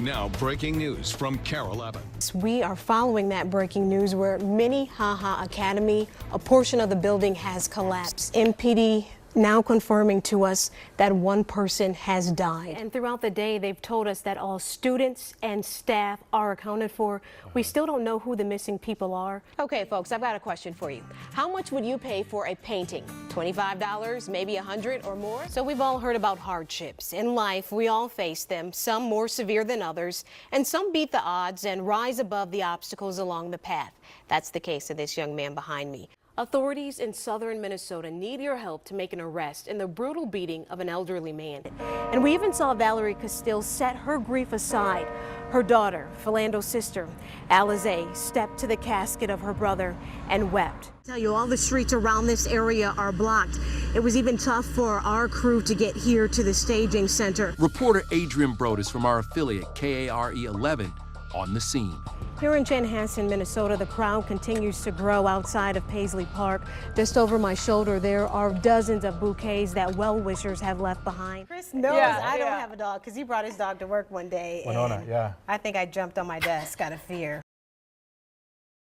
Now, breaking news from Carol Evans. We are following that breaking news where Minnehaha Academy, a portion of the building has collapsed. MPD now confirming to us that one person has died. And throughout the day, they've told us that all students and staff are accounted for. We still don't know who the missing people are. Okay, folks, I've got a question for you. How much would you pay for a painting? $25, maybe $100 or more? So we've all heard about hardships. In life, we all face them, some more severe than others, and some beat the odds and rise above the obstacles along the path. That's the case of this young man behind me. Authorities in southern Minnesota need your help to make an arrest in the brutal beating of an elderly man. And we even saw Valerie Castile set her grief aside. Her daughter, Philando's sister, Alize, stepped to the casket of her brother and wept. I tell you, all the streets around this area are blocked. It was even tough for our crew to get here to the staging center. Reporter Adrienne Broaddus from our affiliate KARE 11 on the scene. Here in Chanhassen, Minnesota, the crowd continues to grow outside of Paisley Park. Just over my shoulder, there are dozens of bouquets that well-wishers have left behind. Chris knows I don't have a dog because he brought his dog to work one day. Winona, I think I jumped on my desk out of fear.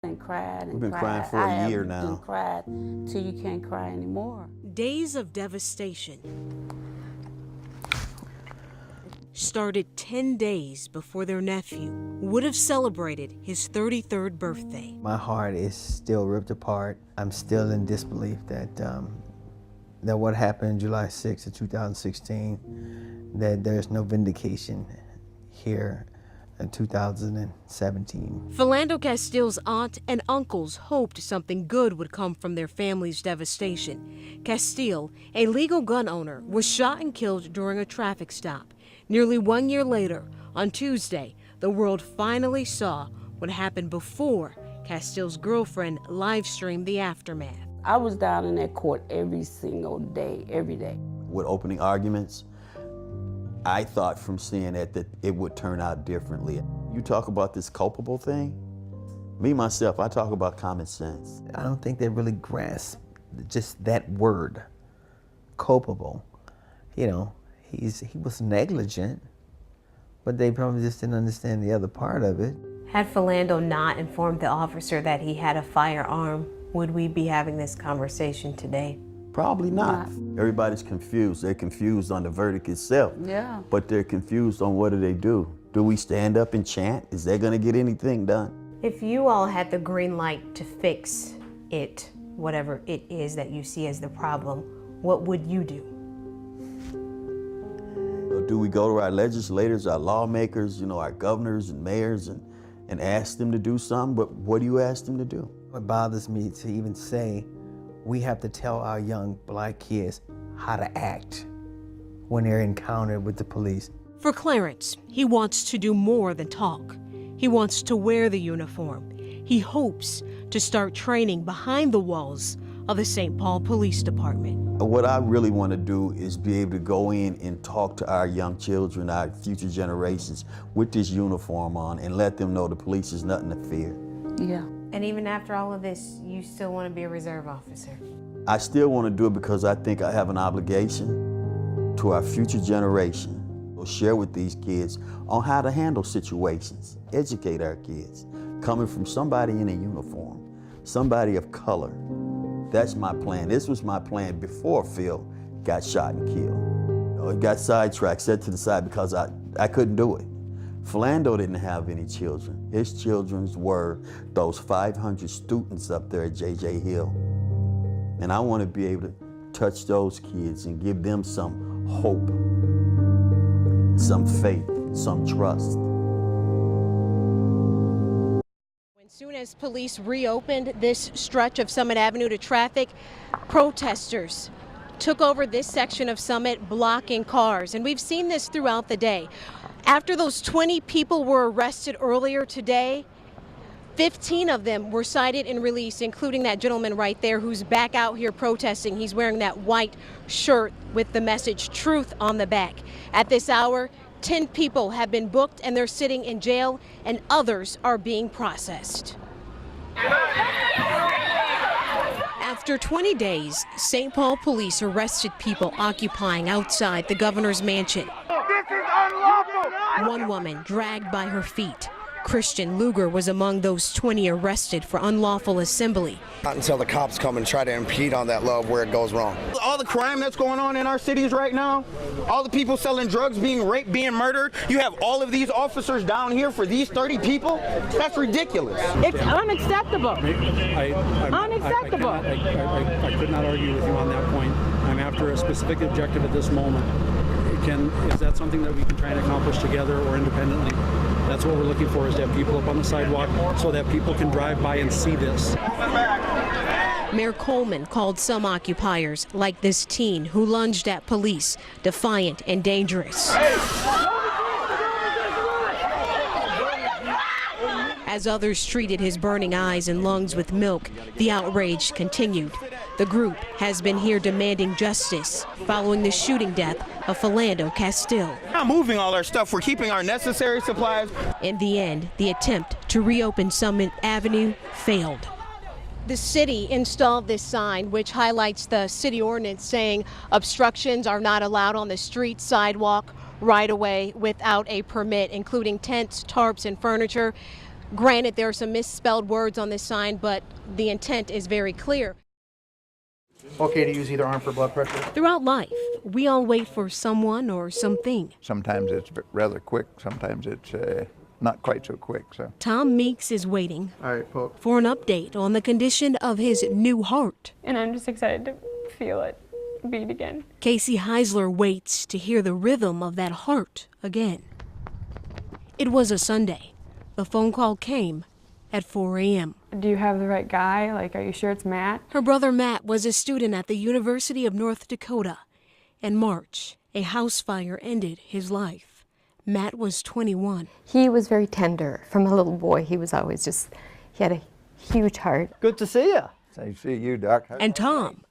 And cried and We've been crying for a year now. And cried till you can't cry anymore. Days of devastation started 10 days before their nephew would have celebrated his 33rd birthday. My heart is still ripped apart. I'm still in disbelief that that what happened July 6th of 2016, that there's no vindication here in 2017. Philando Castile's aunt and uncles hoped something good would come from their family's devastation. Castile, a legal gun owner, was shot and killed during a traffic stop. Nearly 1 year later, on Tuesday, the world finally saw what happened before Castile's girlfriend live-streamed the aftermath. I was down in that court every single day, every day. With opening arguments, I thought from seeing it that it would turn out differently. You talk about this culpable thing, me, myself, I talk about common sense. I don't think they really grasp just that word, culpable. You know, he was negligent, but they probably just didn't understand the other part of it. Had Philando not informed the officer that he had a firearm, would we be having this conversation today? Probably not. Everybody's confused. They're confused on the verdict itself. Yeah. But they're confused on what do? Do we stand up and chant? Is that gonna get anything done? If you all had the green light to fix it, whatever it is that you see as the problem, what would you do? Do we go to our legislators, our lawmakers, you know, our governors and mayors and ask them to do something? But what do you ask them to do? It bothers me to even say we have to tell our young black kids how to act when they're encountered with the police. For Clarence, he wants to do more than talk. He wants to wear the uniform. He hopes to start training behind the walls of the St. Paul Police Department. What I really want to do is be able to go in and talk to our young children, our future generations, with this uniform on and let them know the police is nothing to fear. Yeah. And even after all of this, you still want to be a reserve officer? I still want to do it because I think I have an obligation to our future generation. We'll share with these kids on how to handle situations, educate our kids, coming from somebody in a uniform, somebody of color. That's my plan. This was my plan before Phil got shot and killed. It got sidetracked, set to the side because I couldn't do it. Philando didn't have any children. His children were those 500 students up there at J.J. Hill. And I want to be able to touch those kids and give them some hope, some faith, some trust. As soon as police reopened this stretch of Summit Avenue to traffic, protesters took over this section of Summit, blocking cars. And we've seen this throughout the day. After those 20 people were arrested earlier today, 15 of them were cited and released, including that gentleman right there who's back out here protesting. He's wearing that white shirt with the message "Truth" on the back. At this hour, 10 people have been booked and they're sitting in jail, and others are being processed. After 20 days, St. Paul police arrested people occupying outside the governor's mansion. This is unlawful! One woman dragged by her feet. Christian Luger was among those 20 arrested for unlawful assembly. Not until the cops come and try to impede on that love where it goes wrong. All the crime that's going on in our cities right now, all the people selling drugs, being raped, being murdered, you have all of these officers down here for these 30 people? That's ridiculous. It's unacceptable. Unacceptable. I could not argue with you on that point. I'm after a specific objective at this moment. Is that something that we can try and accomplish together or independently? That's what we're looking for, is to have people up on the sidewalk so that people can drive by and see this. Mayor Coleman called some occupiers, like this teen who lunged at police, defiant and dangerous. As others treated his burning eyes and lungs with milk, the outrage continued. The group has been here demanding justice following the shooting death of Philando Castile. We're not moving all our stuff. We're keeping our necessary supplies. In the end, the attempt to reopen Summit Avenue failed. The city installed this sign, which highlights the city ordinance saying obstructions are not allowed on the street, sidewalk, right away without a permit, including tents, tarps, and furniture. Granted, there are some misspelled words on this sign, but the intent is very clear. Okay to use either arm for blood pressure? Throughout life, we all wait for someone or something. Sometimes it's rather quick, sometimes it's not quite so quick. So Tom Meeks is waiting poke. for an update on the condition of his new heart. And I'm just excited to feel it beat again. Casey Heisler waits to hear the rhythm of that heart again. It was a Sunday. The phone call came at 4 a.m. Do you have the right guy? Like, are you sure it's Matt? Her brother Matt was a student at the University of North Dakota. In March, a house fire ended his life. Matt was 21. He was very tender. From a little boy, he was always he had a huge heart. Good to see you. I see you, Doc. And Tom,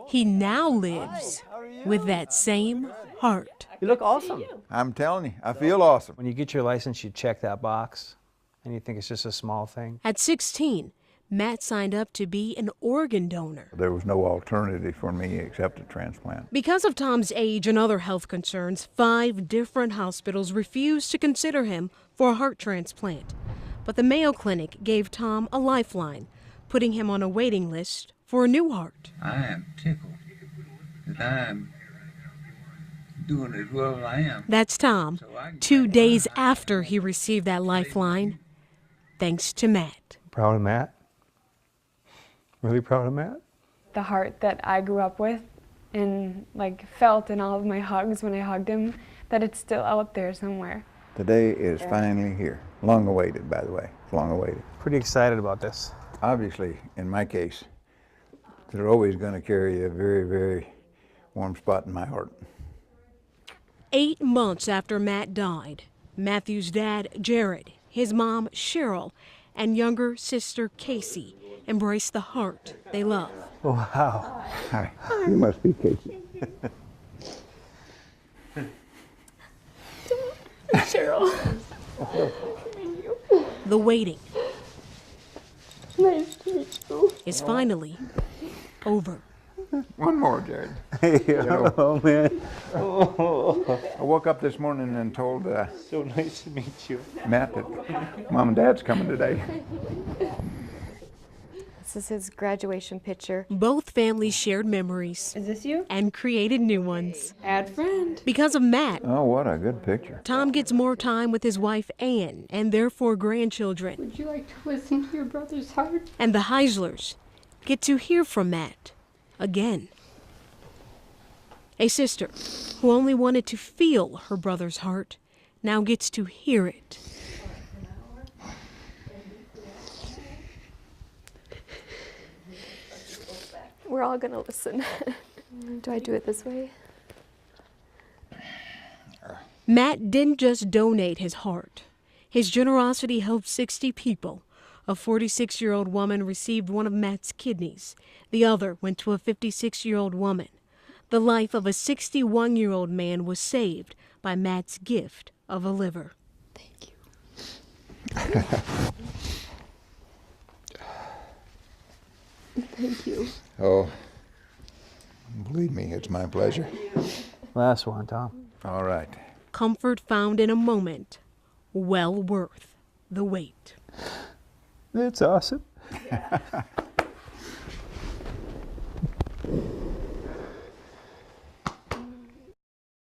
he now lives with that same heart. You look awesome. I'm telling you, I feel awesome. When you get your license, you check that box, and you think it's just a small thing. At 16, Matt signed up to be an organ donor. There was no alternative for me except a transplant. Because of Tom's age and other health concerns, 5 different hospitals refused to consider him for a heart transplant. But the Mayo Clinic gave Tom a lifeline, putting him on a waiting list for a new heart. I am tickled that I'm doing as well as I am. That's Tom, 2 days after he received that lifeline, thanks to Matt. Proud of Matt. Really proud of Matt. The heart that I grew up with and felt in all of my hugs when I hugged him, that it's still out there somewhere. Today is finally here. Long awaited, by the way. Long awaited. Pretty excited about this. Obviously, in my case, they're always going to carry a very, very warm spot in my heart. 8 months after Matt died, Matthew's dad, Jared, his mom, Cheryl, and younger sister, Casey, embraced the heart they love. Wow. Hi. You must be Casey. Cheryl. The waiting Nice to meet you. is finally over. One more, Jared. Hey, oh man. I woke up this morning and told So nice to meet you. Matt that Mom and Dad's coming today. This is his graduation picture. Both families shared memories. Is this you? And created new ones. Add friend. Because of Matt, Oh, what a good picture. Tom gets more time with his wife, Ann, and their 4 grandchildren. Would you like to listen to your brother's heart? And the Heislers get to hear from Matt again. A sister who only wanted to feel her brother's heart now gets to hear it. We're all gonna listen. Do I do it this way? Matt didn't just donate his heart. His generosity helped 60 people. A 46-year-old woman received one of Matt's kidneys. The other went to a 56-year-old woman. The life of a 61-year-old man was saved by Matt's gift of a liver. Thank you. Thank you. Oh, believe me, it's my pleasure. Last one, Tom. All right. comfort found in a moment well worth the wait. It's awesome.